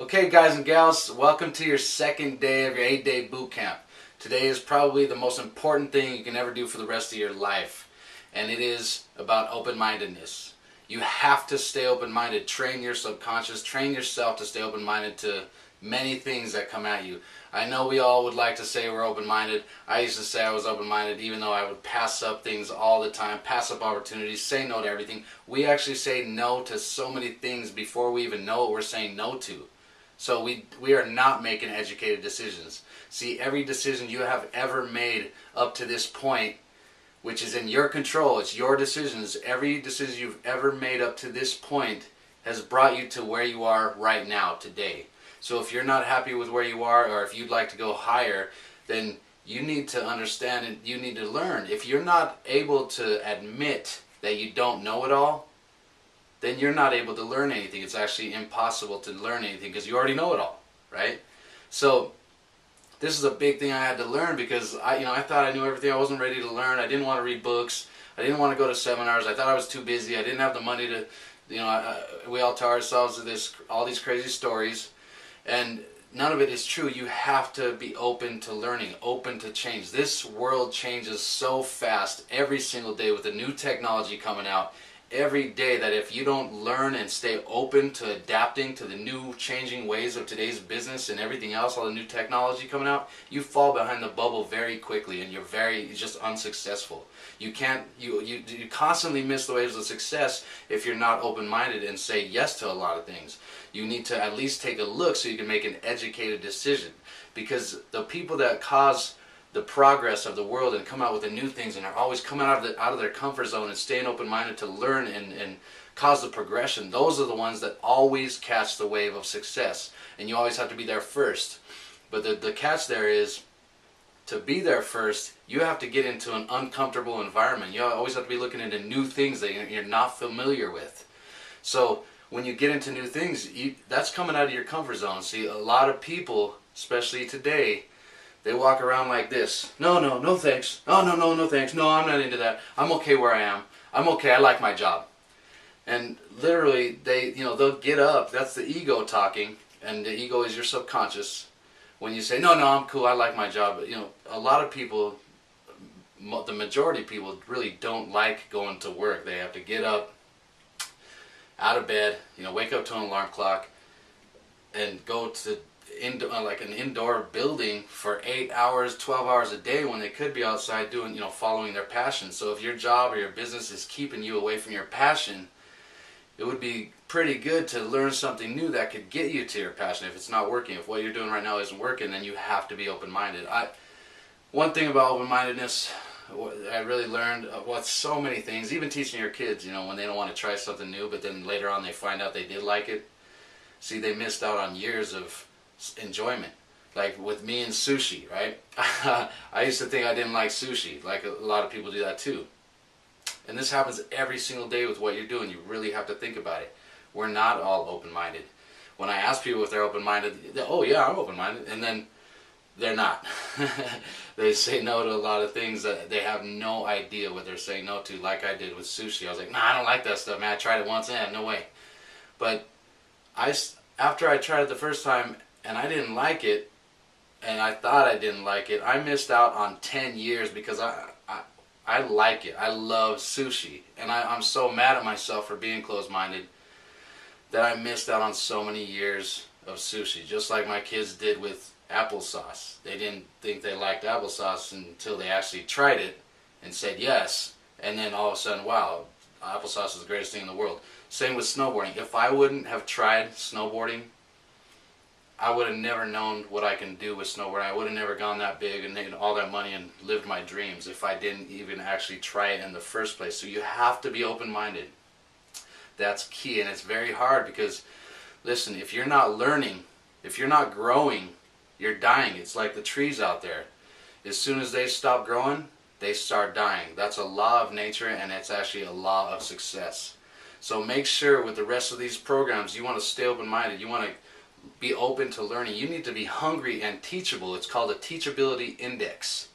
Okay, guys and gals, welcome to your second day of your 8-day boot camp. Today is probably the most important thing you can ever do for the rest of your life, and it is about open-mindedness. You have to stay open-minded. Train your subconscious, train yourself to stay open-minded to many things that come at you. I know we all would like to say we're open-minded. I used to say I was open-minded even though I would pass up things all the time, pass up opportunities, say no to everything. We actually say no to so many things before we even know what we're saying no to. So we are not making educated decisions. See, every decision you have ever made up to this point, which is in your control, it's your decisions, every decision you've ever made up to this point has brought you to where you are right now, today. So if you're not happy with where you are, or if you'd like to go higher, then you need to understand and you need to learn. If you're not able to admit that you don't know it all, then you're not able to learn anything. It's actually impossible to learn anything because you already know it all, right? So this is a big thing I had to learn because I thought I knew everything. I wasn't ready to learn. I didn't want to read books. I didn't want to go to seminars. I thought I was too busy. I didn't have the money to, we all tell ourselves all these crazy stories, and none of it is true. You have to be open to learning, open to change. This world changes so fast every single day with the new technology coming out. Every day, that if you don't learn and stay open to adapting to the new changing ways of today's business and everything else, all the new technology coming out, you fall behind the bubble very quickly and you're just unsuccessful. You constantly miss the waves of success if you're not open-minded and say yes to a lot of things. You need to at least take a look so you can make an educated decision, because the people that cause the progress of the world and come out with the new things and are always coming out of their comfort zone and staying open-minded to learn and cause the progression, those are the ones that always catch the wave of success, and you always have to be there first. But the catch there is, to be there first, you have to get into an uncomfortable environment. You always have to be looking into new things that you're not familiar with. So when you get into new things, that's coming out of your comfort zone. See, a lot of people, especially today, they walk around like this. No thanks. No thanks. No, I'm not into that. I'm okay where I am. I'm okay. I like my job. And literally, they'll get up. That's the ego talking, and the ego is your subconscious. When you say, no, I'm cool. I like my job. A lot of people, the majority of people, really don't like going to work. They have to get up, out of bed, wake up to an alarm clock, and go to like an indoor building for 8 hours, 12 hours a day when they could be outside doing, following their passion. So if your job or your business is keeping you away from your passion, it would be pretty good to learn something new that could get you to your passion. If it's not working, if what you're doing right now isn't working, then you have to be open-minded. One thing about open-mindedness I really learned, so many things, even teaching your kids, when they don't want to try something new, but then later on they find out they did like it. See, they missed out on years of enjoyment. Like with me and sushi, right? I used to think I didn't like sushi, like a lot of people do that too. And this happens every single day with what you're doing. You really have to think about it. We're not all open-minded. When I ask people if they're open-minded, oh yeah, I'm open-minded, and then they're not. They say no to a lot of things that they have no idea what they're saying no to, like I did with sushi. I was like, nah, I don't like that stuff, man. I tried it once, no way. But after I tried it the first time, and I didn't like it, and I thought I didn't like it, I missed out on 10 years because I like it. I love sushi. And I'm so mad at myself for being closed-minded that I missed out on so many years of sushi, just like my kids did with applesauce. They didn't think they liked applesauce until they actually tried it and said yes, and then all of a sudden, wow, applesauce is the greatest thing in the world. Same with snowboarding. If I wouldn't have tried snowboarding, I would have never known what I can do with snowboarding. I would have never gone that big and made all that money and lived my dreams if I didn't even actually try it in the first place. So you have to be open-minded. That's key, and it's very hard because, listen, if you're not learning, if you're not growing, you're dying. It's like the trees out there. As soon as they stop growing, they start dying. That's a law of nature, and it's actually a law of success. So make sure with the rest of these programs, you want to stay open-minded. You want to be open to learning. You need to be hungry and teachable. It's called a teachability index.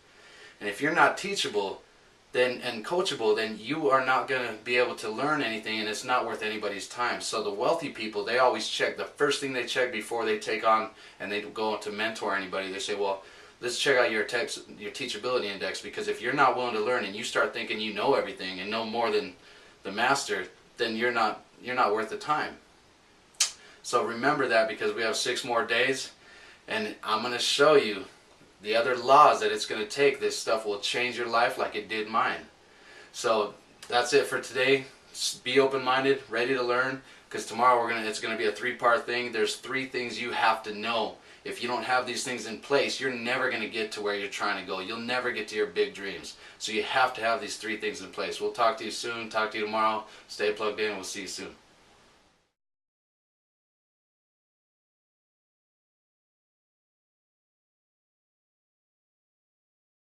And if you're not teachable, then and coachable, then you are not going to be able to learn anything, and it's not worth anybody's time. So the wealthy people, they always check. The first thing they check before they take on and they go to mentor anybody, they say, well, let's check out your teachability index, because if you're not willing to learn and you start thinking you know everything and know more than the master, then you're not worth the time. So remember that, because we have 6 more days, and I'm going to show you the other laws that it's going to take. This stuff will change your life like it did mine. So that's it for today. Be open-minded, ready to learn, because tomorrow it's going to be a 3-part thing. There's 3 things you have to know. If you don't have these things in place, you're never going to get to where you're trying to go. You'll never get to your big dreams. So you have to have these 3 things in place. We'll talk to you soon. Talk to you tomorrow. Stay plugged in. We'll see you soon.